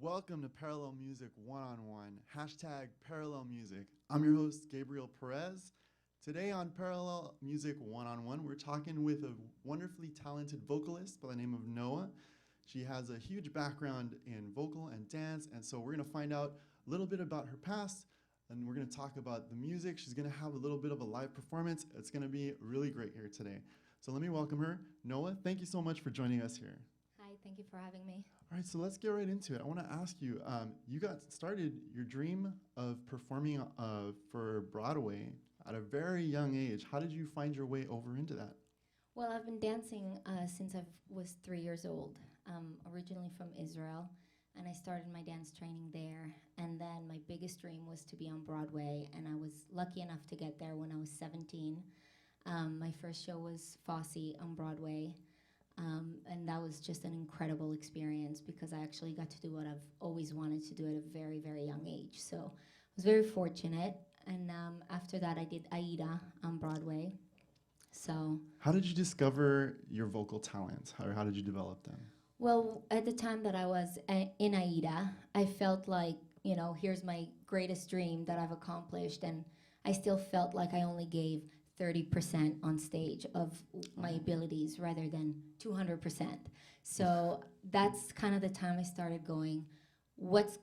Welcome to Parallel Music One-on-One, hashtag Parallel Music. I'm your host, Gabriel Perez. Today on Parallel Music One-on-One, we're talking with a wonderfully talented vocalist by the name of Noah. She has a huge background in vocal and dance, and so we're gonna find out a little bit about her past, and we're gonna talk about the music. She's gonna have a little bit of a live performance. It's gonna be really great here today. So let me welcome her. Noah, thank you so much for joining us here. Hi, thank you for having me. All right, so let's get right into it. I want to ask you, you got started your dream of performing for Broadway at a very young age. How did you find your way over into that? Well, I've been dancing since I was 3 years old. Originally from Israel, and I started my dance training there. And then my biggest dream was to be on Broadway, and I was lucky enough to get there when I was 17. My first show was Fosse on Broadway. And that was just an incredible experience because I actually got to do what I've always wanted to do at a very, very young age. So I was very fortunate. And after that, I did Aida on Broadway. So, How did you discover your vocal talents? How did you develop them? well, at the time that I was in Aida, I felt like, you know, here's my greatest dream that I've accomplished. And I still felt like I only gave 30% on stage of my abilities rather than 200%. So that's kind of the time I started going, what's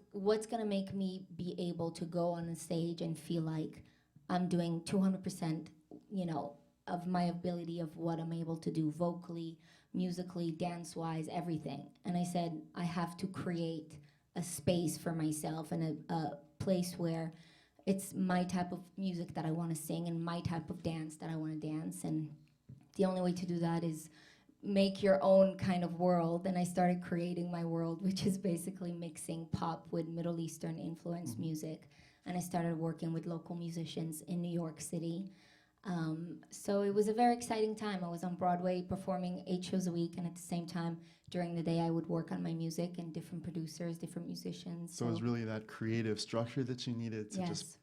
gonna make me be able to go on a stage and feel like I'm doing 200%, you know, of my ability of what I'm able to do vocally, musically, dance-wise, everything. And I said, I have to create a space for myself and a place where it's my type of music that I want to sing and my type of dance that I want to dance. And the only way to do that is make your own kind of world. And I started creating my world, which is basically mixing pop with Middle Eastern influenced music. And I started working with local musicians in New York City. So it was a very exciting time. I was on Broadway performing 8 shows a week, and at the same time, during the day, I would work on my music and different producers, different musicians. So it was really that creative structure that you needed to just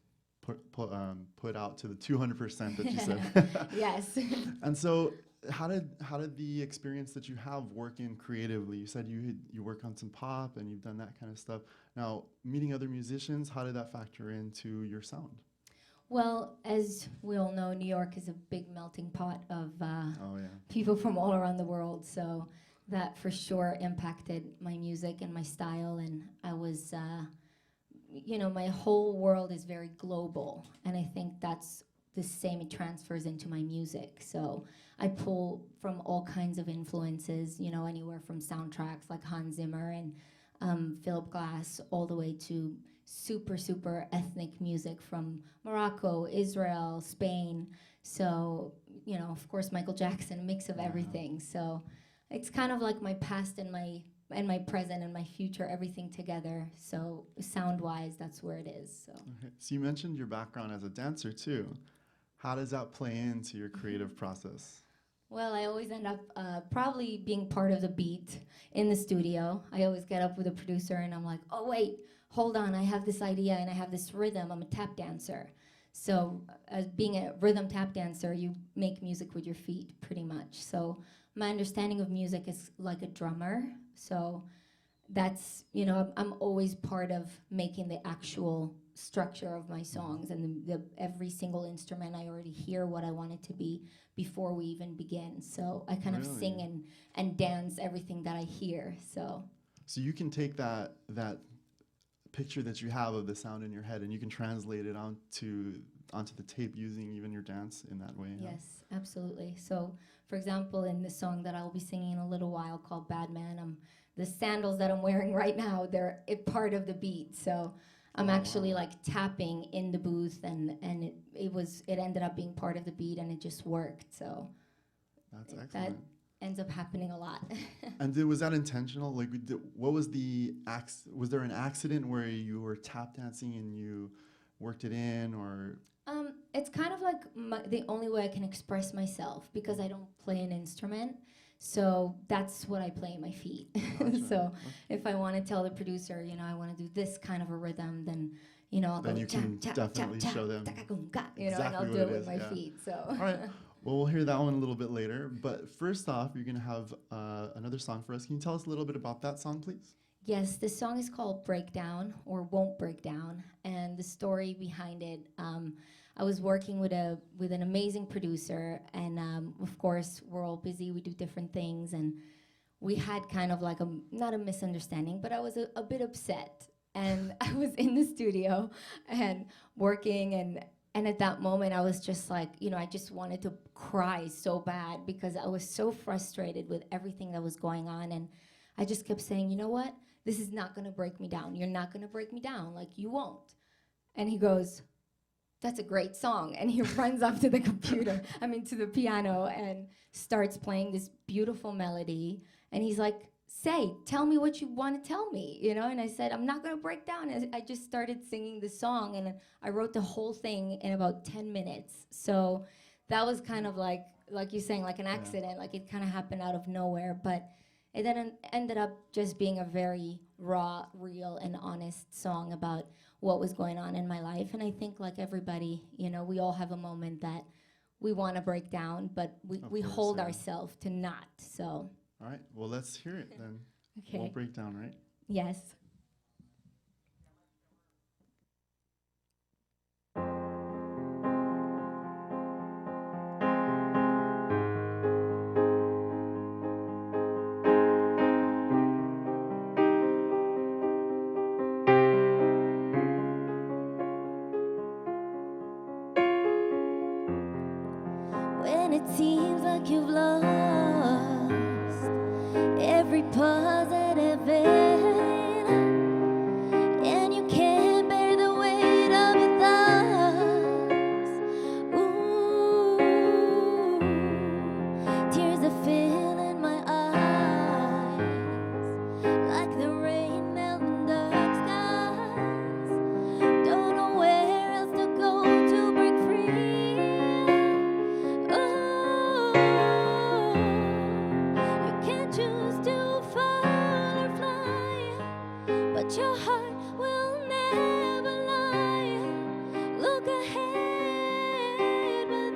yes. put out to the 200% that you said. Yes. And so how did the experience that you have working creatively? You said you work on some pop and you've done that kind of stuff. Now, meeting other musicians, how did that factor into your sound? Well, as we all know, New York is a big melting pot of Oh yeah. people from all around the world. So that for sure impacted my music and my style. And I was, you know, my whole world is very global. And I think that's the same, it transfers into my music. So I pull from all kinds of influences, you know, anywhere from soundtracks like Hans Zimmer and Philip Glass, all the way to super ethnic music from Morocco, Israel, Spain. So, you know, of course, Michael Jackson, a mix of everything. So it's kind of like my past and my present and my future, everything together. So sound-wise, that's where it is. So. Okay. So you mentioned your background as a dancer too. How does that play into your creative process? Well, I always end up probably being part of the beat in the studio. I always get up with a producer and I'm like, oh, wait, hold on. I have this idea and I have this rhythm. I'm a tap dancer. So as being a rhythm tap dancer, you make music with your feet pretty much. So my understanding of music is like a drummer. So that's, you know, I'm always part of making the actual structure of my songs, and the every single instrument I already hear what I want it to be before we even begin. So I kind of sing and dance everything that I hear. So you can take that picture that you have of the sound in your head and you can translate it onto the tape using even your dance in that way. Yes, absolutely. So for example, in the song that I'll be singing in a little while called Bad Man, the sandals that I'm wearing right now, they're part of the beat. So I'm actually like tapping in the booth, and it ended up being part of the beat, and it just worked. So that's excellent. That ends up happening a lot. And was that intentional? Like, what was was there an accident where you were tap dancing and you worked it in, or? It's kind of like the only way I can express myself because I don't play an instrument. So that's what I play in my feet. Gotcha. So if I want to tell the producer, you know, I want to do this kind of a rhythm, then, you know, I'll then go you can definitely show them you know, and I'll do it with my feet. So. All right. Well, we'll hear that one a little bit later. But first off, you're going to have another song for us. Can you tell us a little bit about that song, please? Yes, the song is called Breakdown or Won't Break Down. And the story behind it, I was working with an amazing producer. And of course, we're all busy, we do different things. And we had kind of like not a misunderstanding, but I was a bit upset. And I was in the studio and working, and at that moment I was just like, I just wanted to cry so bad because I was so frustrated with everything that was going on. And I just kept saying, you know what? This is not gonna break me down. You're not gonna break me down. Like, you won't. And he goes, that's a great song. And he runs up to the to the piano and starts playing this beautiful melody. And he's like, tell me what you want to tell me, And I said, I'm not going to break down. And I just started singing the song, and I wrote the whole thing in about 10 minutes. So that was kind of like you're saying, like an accident, like it kind of happened out of nowhere. But it then ended up just being a very raw, real, and honest song about what was going on in my life. And I think, like everybody, we all have a moment that we want to break down, but we hold ourselves to not. So. All right. Well, let's hear it then. Okay. Won't break down, right? Yes. When it seems like you've lost every positive vein, and you can't bear the weight of your thoughts. Ooh, tears are filling my eyes like the rain melting dark skies. Don't know where else to go to break free. Choose to fall or fly, but your heart will never lie. Look ahead, but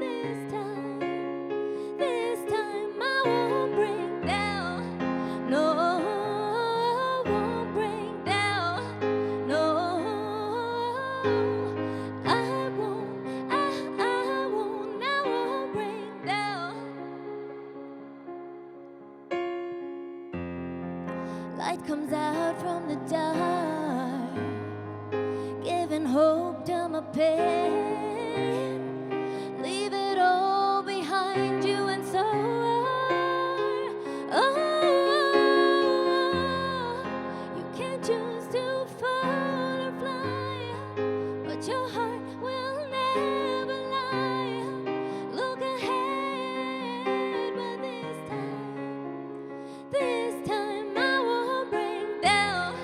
this time I won't break down. No, I won't break down. No, I won't break down. Light comes out from the dark, giving hope to my pain. Leave it all behind you and soar. Oh, you can't choose to fall or fly, but your heart will never lie. Look ahead, but this time I won't break down.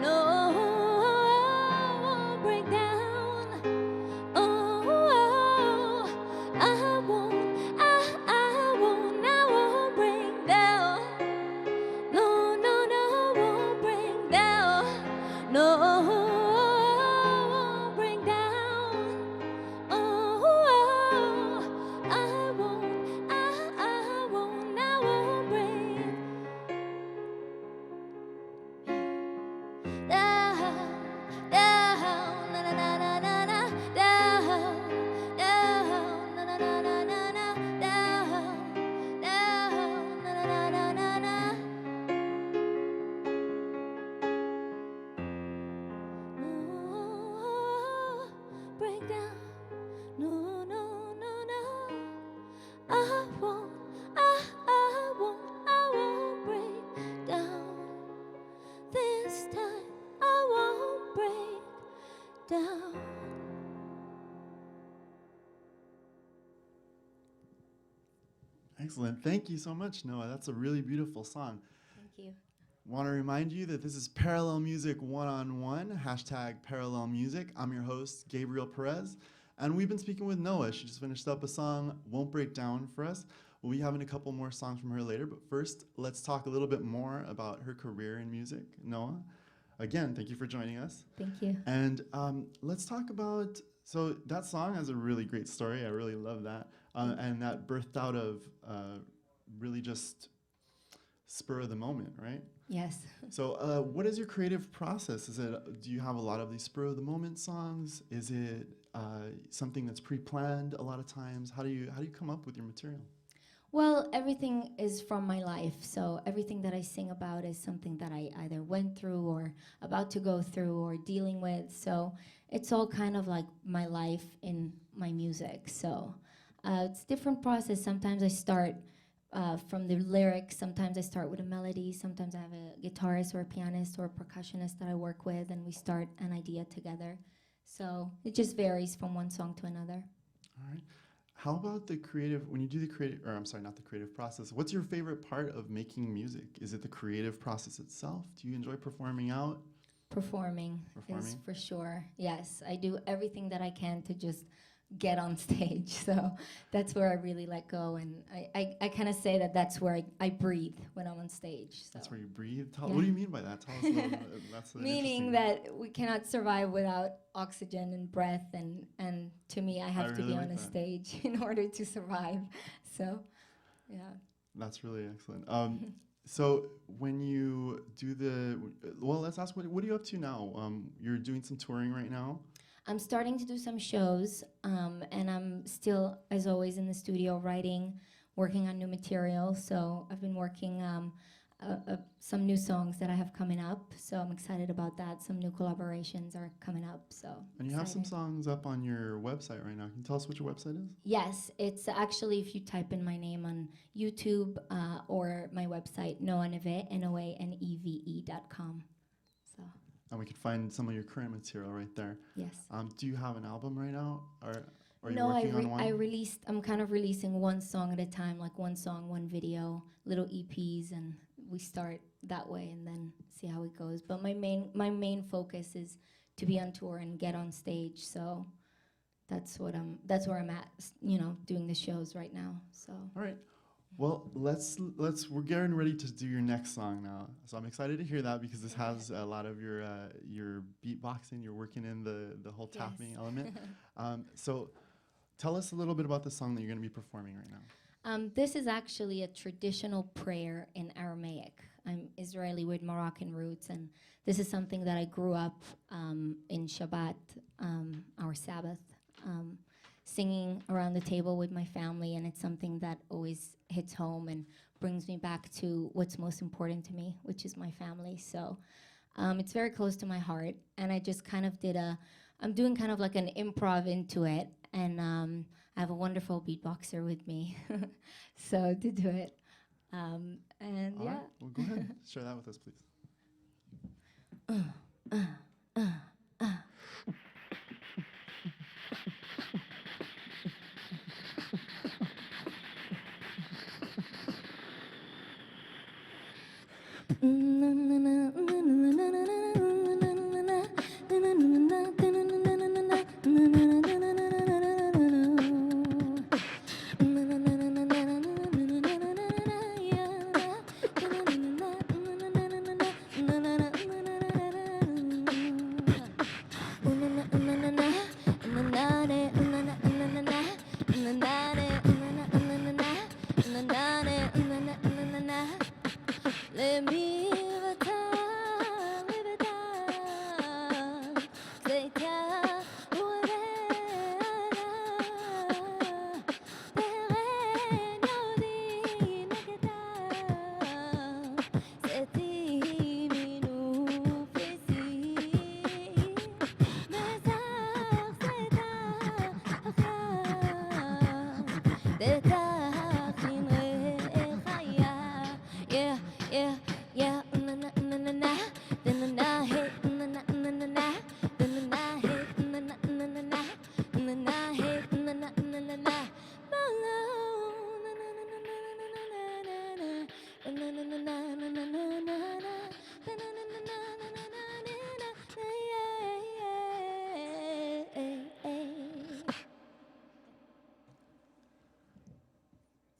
No, I won't break down. Oh, I won't break down. No, I won't break down. No, I won't break down. Oh, I won't break down, down, na na na na na na, down, down, na na na na na na, down, down, na na na na na na. No, break down. No, no, no, no. I won't break down. This time I won't break down. Excellent. Thank you so much, Noah. That's a really beautiful song. Thank you. Want to remind you that this is Parallel Music One-on-One, hashtag Parallel Music. I'm your host, Gabriel Perez, and we've been speaking with Noah. She just finished up a song, Won't Break Down, for us. We'll be having a couple more songs from her later, but first, let's talk a little bit more about her career in music. Noah, again, thank you for joining us. Thank you. And let's talk about, so that song has a really great story. I really love that. And that birthed out of really just spur of the moment, right? Yes. So, what is your creative process? Do you have a lot of these spur of the moment songs? Is it something that's pre-planned a lot of times? How do you come up with your material? Well, everything is from my life. So everything that I sing about is something that I either went through or about to go through or dealing with. So it's all kind of like my life in my music. So it's a different process. Sometimes I start from the lyrics. Sometimes I start with a melody. Sometimes I have a guitarist or a pianist or a percussionist that I work with, and we start an idea together. So it just varies from one song to another. All right. How about when you do the creative, or I'm sorry, not the creative process, what's your favorite part of making music? Is it the creative process itself? Do you enjoy performing out? Performing is for sure. Yes, I do everything that I can to just get on stage. So that's where I really let go. And I kind of say that that's where I breathe when I'm on stage. So. That's where you breathe? What do you mean by that? Tell us a little bit. That's Meaning that we cannot survive without oxygen and breath. And to me, I have to be on a stage in order to survive. So, yeah. That's really excellent. So when you do let's ask, what are you up to now? You're doing some touring right now? I'm starting to do some shows, and I'm still, as always, in the studio writing, working on new material. So I've been working some new songs that I have coming up. So I'm excited about that. Some new collaborations are coming up. So and you have some songs up on your website right now. Can you tell us what your website is? Yes, it's actually, if you type in my name on YouTube or my website, noaneve, NOANEVE.com. So. And we can find some of your current material right there. Yes. Do you have an album right now, or are you no, working on one? I'm kind of releasing one song at a time, like one song, one video, little EPs, and we start that way and then see how it goes. But my main focus is to be on tour and get on stage. So that's where I'm at, doing the shows right now. So. All right. Well, we're getting ready to do your next song now. So I'm excited to hear that because this has a lot of your beatboxing. You're working in the whole tapping element. So tell us a little bit about the song that you're going to be performing right now. This is actually a traditional prayer in Aramaic. I'm Israeli with Moroccan roots, and this is something that I grew up in Shabbat, our Sabbath, singing around the table with my family, and it's something that always hits home and brings me back to what's most important to me, which is my family. So it's very close to my heart, and I just kind of I'm doing kind of like an improv into it, and I have a wonderful beatboxer with me, so to do it. And All yeah. right. Well, go ahead. Share that with us, please.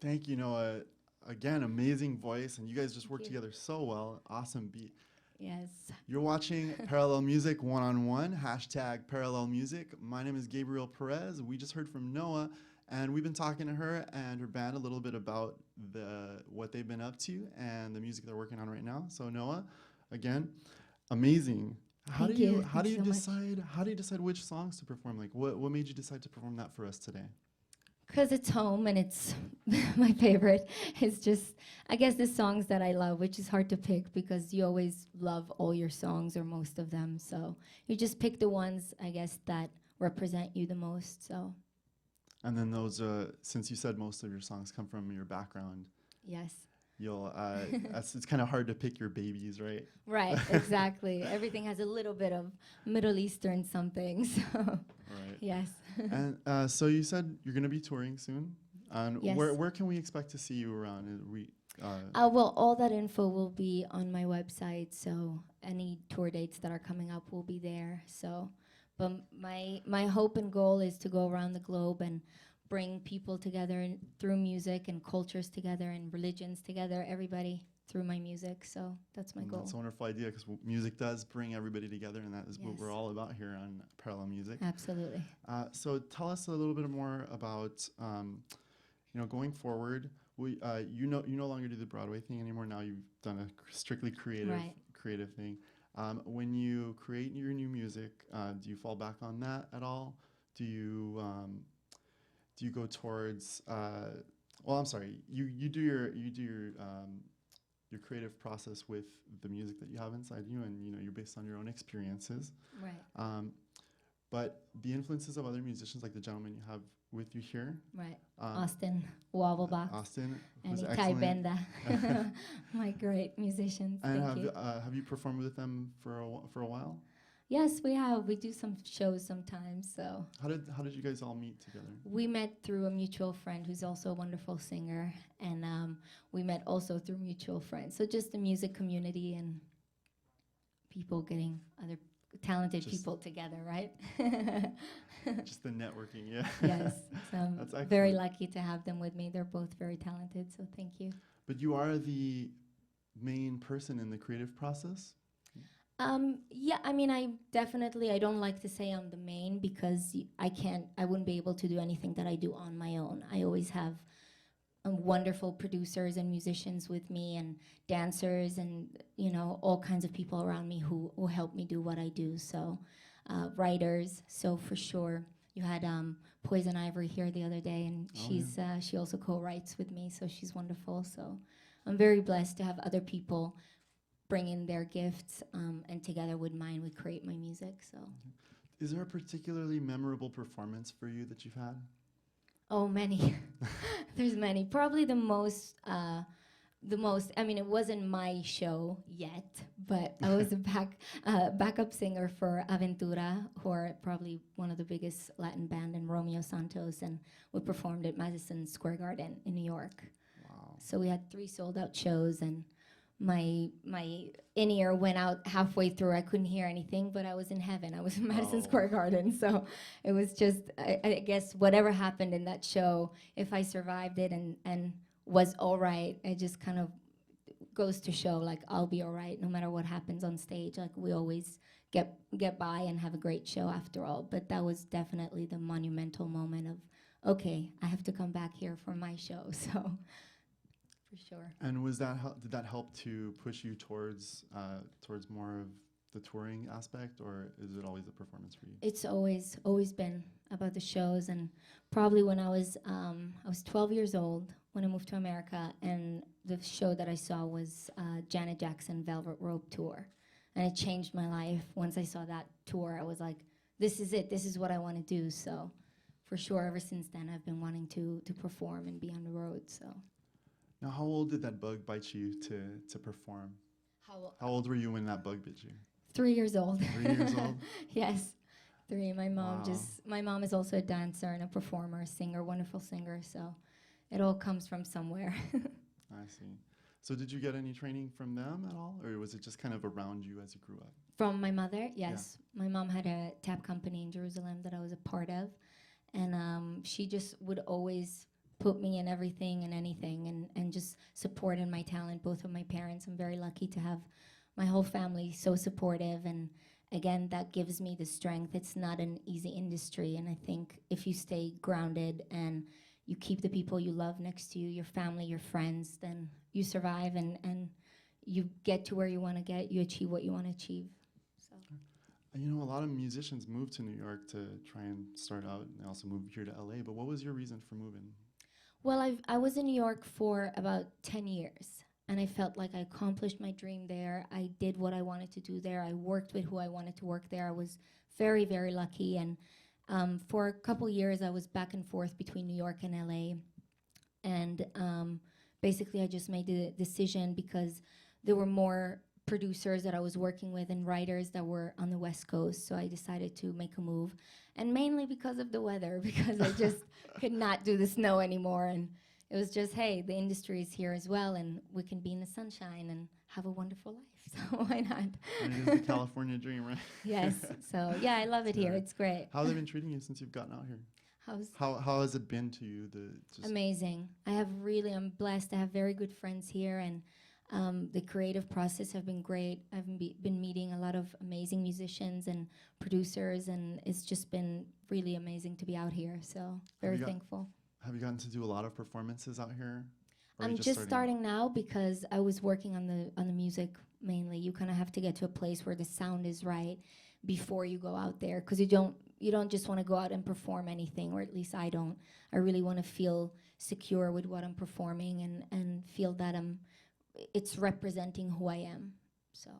Thank you, Noah. Again, amazing voice, and you guys just work together so well. Awesome beat. Yes. You're watching Parallel Music One-on-One, #Parallel Music. My name is Gabriel Perez. We just heard from Noah, And we've been talking to her and her band a little bit about what they've been up to and the music they're working on right now. So Noah, again, amazing. How Thank do you you. how Thank do you you so much. decide how do you decide which songs to perform? Like what made you decide to perform that for us today? Because it's home and it's my favorite. It's just, I guess, the songs that I love, which is hard to pick because you always love all your songs or most of them. So you just pick the ones, I guess, that represent you the most. So, And then those, since you said most of your songs come from your background, yes. you'll it's kind of hard to pick your babies, right? Right, exactly. Everything has a little bit of Middle Eastern something. So, Right. yes. And so you said you're going to be touring soon. And Yes. where can we expect to see you around? Well, all that info will be on my website, so any tour dates that are coming up will be there. So, but my hope and goal is to go around the globe and bring people together through music and cultures together and religions together, everybody through my music. So that's my And goal. that's a wonderful idea because music does bring everybody together, and that is what Yes. we're all about here on Parallel Music. Absolutely. So tell us a little bit more about, going forward. You no longer do the Broadway thing anymore. Now you've done a strictly Right. creative thing. When you create your new music, do you fall back on that at all? Do you go towards? Well, I'm sorry. You do your creative process with the music that you have inside you, and you're based on your own experiences. Right. But the influences of other musicians, like the gentleman you have with you here, Right. um, Austin Wobblebox Austin, and who's Itai excellent. Benda. My great musicians. And Thank you. have you performed with them for a while? Yes, we have. We do some shows sometimes. So How did you guys all meet together? we met through a mutual friend who's also a wonderful singer, and we met also through mutual friends. So just the music community and people getting other talented Just- people together, right? Just the networking, yeah. Yes. So I'm That's very excellent. lucky to have them with me. They're both very talented. So thank you. But you are the main person in the creative process. Yeah, I mean, I don't like to say I'm the main because I wouldn't be able to do anything that I do on my own. I always have wonderful producers and musicians with me and dancers and, all kinds of people around me who help me do what I do. So, writers. So for sure, you had Poison Ivory here the other day, and Oh, she also co-writes with me, so she's wonderful. So I'm very blessed to have other people bring in their gifts, and together with mine, we create my music. So, Is there a particularly memorable performance for you that you've had? oh, many. There's many. Probably the most. I mean, it wasn't my show yet, but I was a backup singer for Aventura, who are probably one of the biggest Latin band in Romeo Santos, and we performed at Madison Square Garden in New York. Wow. So we had 3 sold out shows, and my in-ear went out halfway through. I couldn't hear anything, but I was in heaven. I was in Madison Oh. Square Garden. So it was just, I guess, whatever happened in that show, if I survived it and was all right, it just kind of goes to show, like, I'll be all right no matter what happens on stage. Like, we always get by and have a great show after all. But that was definitely the monumental moment of, okay, I have to come back here for my show. So for sure. And did that help to push you towards more of the touring aspect, or is it always a performance for you? It's always been about the shows, and probably when I was 12 years old when I moved to America, and the show that I saw was Janet Jackson Velvet Rope Tour, and it changed my life. Once I saw that tour, I was like, this is it. This is what I want to do. So, for sure, ever since then, I've been wanting to perform and be on the road. So, Now, how old did that bug bite you to perform? How old were you when that bug bit you? 3 years old. 3 years old? Yes, 3. My mom Wow. my mom is also a dancer and a performer, a singer, wonderful singer. So it all comes from somewhere. I see. So did you get any training from them at all, or was it just kind of around you as you grew up? From my mother, yes. My mom had a tap company in Jerusalem that I was a part of, and she just would always put me in everything and anything, and just support in my talent. Both of my parents, I'm very lucky to have my whole family so supportive, and again, that gives me the strength. It's not an easy industry, and I think if you stay grounded and you keep the people you love next to you, your family, your friends, then you survive and you get to where you want to get, you achieve what you want to achieve. So. You know, a lot of musicians move to New York to try and start out. They also moved here to LA, but what was your reason for moving? Well, I was in New York for about 10 years, and I felt like I accomplished my dream there. I did what I wanted to do there. I worked with who I wanted to work there. I was very, very lucky, and for a couple years, I was back and forth between New York and LA, and basically, I just made the decision because there were more producers that I was working with and writers that were on the West Coast, so I decided to make a move, and mainly because of the weather, because I just could not do the snow anymore, and it was just, hey, the industry is here as well, and we can be in the sunshine and have a wonderful life, so why not? And it is the California dream, right? Yes, so yeah, I love it here. It's great. How have they been treating you since you've gotten out here? How has it been to you? Amazing. I'm blessed. I have very good friends here, and the creative process have been great. I've been meeting a lot of amazing musicians and producers, and it's just been really amazing to be out here. So very thankful. Have you gotten to do a lot of performances out here? I'm just starting now because I was working on the music mainly. You kind of have to get to a place where the sound is right before you go out there, because you don't just want to go out and perform anything, or at least I don't. I really want to feel secure with what I'm performing and feel that it's representing who I am. So.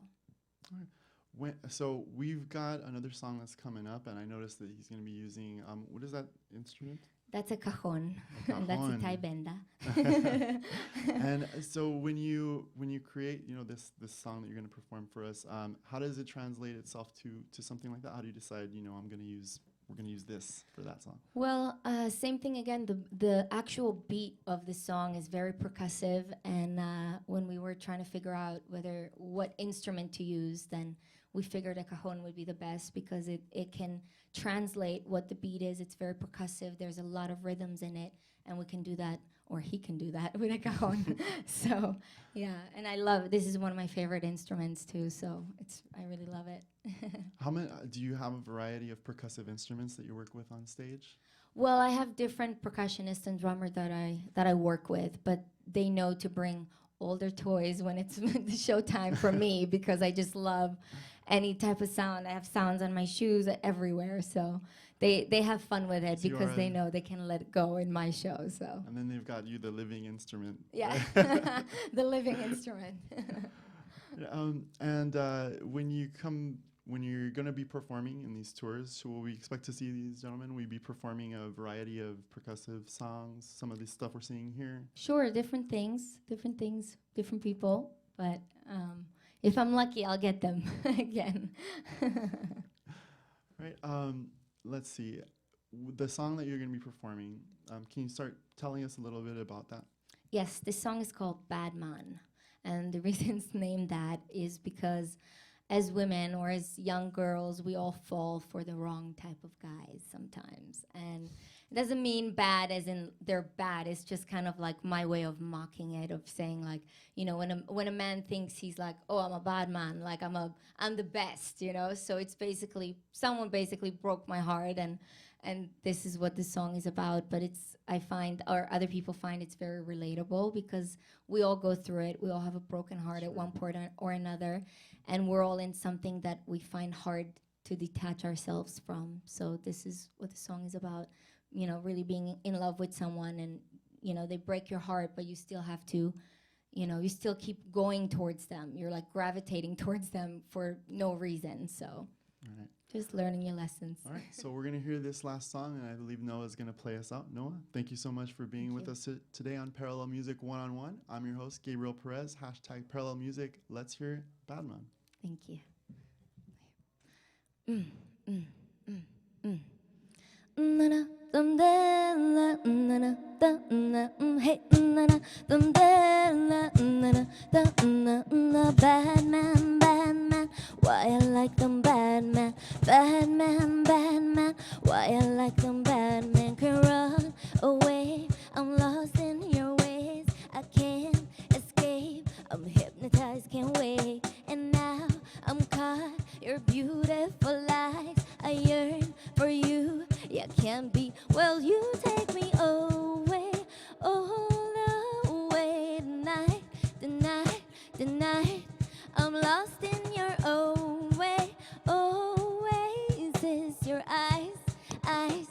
All right. So we've got another song that's coming up, and I noticed that he's going to be using what is that instrument? That's a cajon. And that's a taibenda. And so when you create, you know, this song that you're going to perform for us, how does it translate itself to something like that? How do you decide, you know, we're going to use this for that song? Well, same thing again. The actual beat of the song is very percussive, and when we were trying to figure out what instrument to use, then we figured a cajon would be the best because it can translate what the beat is. It's very percussive. There's a lot of rhythms in it, and we can do that, or he can do that with a cajon. So, yeah, and I love it. This is one of my favorite instruments too, so I really love it. How many do you have a variety of percussive instruments that you work with on stage? Well, I have different percussionists and drummers that I work with, but they know to bring all their toys when it's the show time for me because I just love any type of sound. I have sounds on my shoes everywhere, so they have fun with it because they know they can let it go in my show. So. And then they've got you, the living instrument. Yeah, the living instrument. And when you're going to be performing in these tours, will we expect to see these gentlemen? Will you be performing a variety of percussive songs, some of this stuff we're seeing here? Sure, different things, different people, but if I'm lucky, I'll get them again. Right. Let's see. The song that you're going to be performing, can you start telling us a little bit about that? Yes, this song is called Bad Man. And the reason it's named that is because as women or as young girls, we all fall for the wrong type of guys sometimes. And it doesn't mean bad as in they're bad. It's just kind of like my way of mocking it, of saying like, you know, when a man thinks he's like, oh, I'm a bad man, like I'm the best, you know. So it's basically someone basically broke my heart, and this is what the song is about. But I find, or other people find, it's very relatable because we all go through it. We all have a broken heart at one point or another, and we're all in something that we find hard to detach ourselves from. So this is what the song is about. You know, really being in love with someone, and you know, they break your heart, but you still have to, you know, you still keep going towards them. You're like gravitating towards them for no reason. So, all right. Just learning your lessons. All right, so we're gonna hear this last song, and I believe Noah's gonna play us out. Noah, thank you so much for being with us today on Parallel Music One-on-One. I'm your host, Gabriel Perez. # Parallel Music. Let's hear Bad Man. Thank you. Na-na. Hey, bad man, why I like them bad man, bad man, why I like them bad man. Can run away, I'm lost in your ways, I can't escape, I'm hypnotized, can't wait, and now I'm caught, you're your beautiful eyes. I yearn for you. You can't be. Well, you take me away, all away tonight, tonight, tonight. I'm lost in your way, oasis. Your eyes, eyes,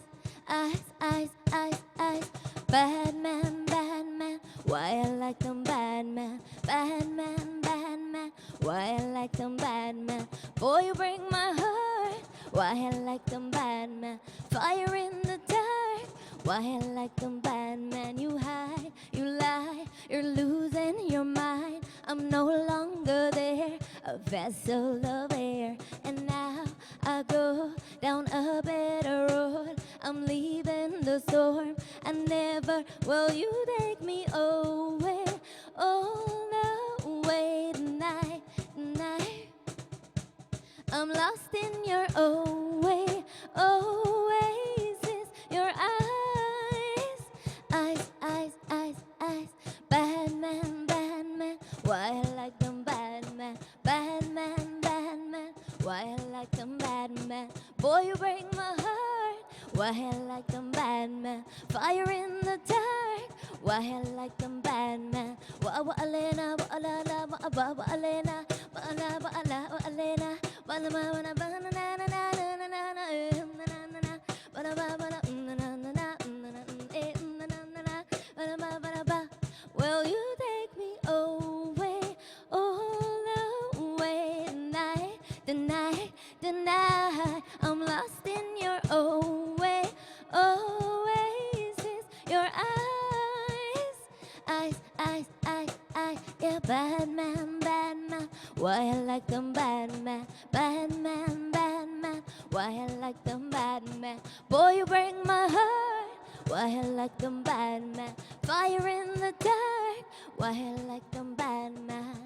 eyes, eyes, eyes, eyes. Bad man, bad man. Why I like them bad man, bad man, bad man. Why I like them bad man. Boy, you break my heart. Why I like them bad man. Fire in the dark. Why I like them bad man. You hide, you lie, you're losing your mind. I'm no longer there, a vessel of air. And now I go down a better road. I'm leaving the storm. I never will you take me away, all away tonight, tonight. I'm lost in your way, oasis. Your eyes, eyes, eyes, eyes, eyes. Bad man, bad man. Why I like them bad man, bad man, bad man. Why I like them bad man. Boy, you break my heart. Why I like them bad man. Fire in the dark. Why I like them bad man. Wa alena, wa alala, wa alena, wa ala, wa ala, wa alena. Wa la ma na ba na na na na na na na na na. Wa la ba ba na na na na na. Well, you take me away, all away tonight, tonight, tonight. I'm lost in your way, oasis. Your eyes, eyes, eyes, eyes, eyes. Yeah, bad man, bad man. Why I like them bad man, bad man, bad man. Why I like them bad man. Boy, you break my heart. Why I like them bad man. Fire in the dark. Why I like them bad man.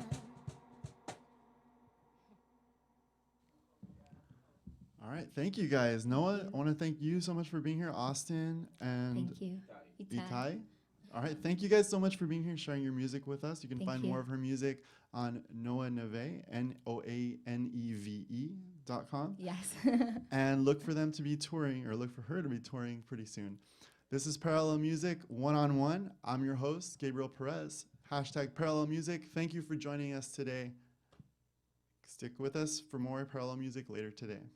All right, thank you guys. Noah, I want to thank you so much for being here, Austin and Thank you, Itai. All right, thank you guys so much for being here, sharing your music with us. You can Thank find you. more of her music on Noah Neve, NOANEVE.com. Yes. And look for them to be touring, or look for her to be touring pretty soon. This is Parallel Music One-on-One. I'm your host, Gabriel Perez. Hashtag Parallel Music. Thank you for joining us today. Stick with us for more Parallel Music later today.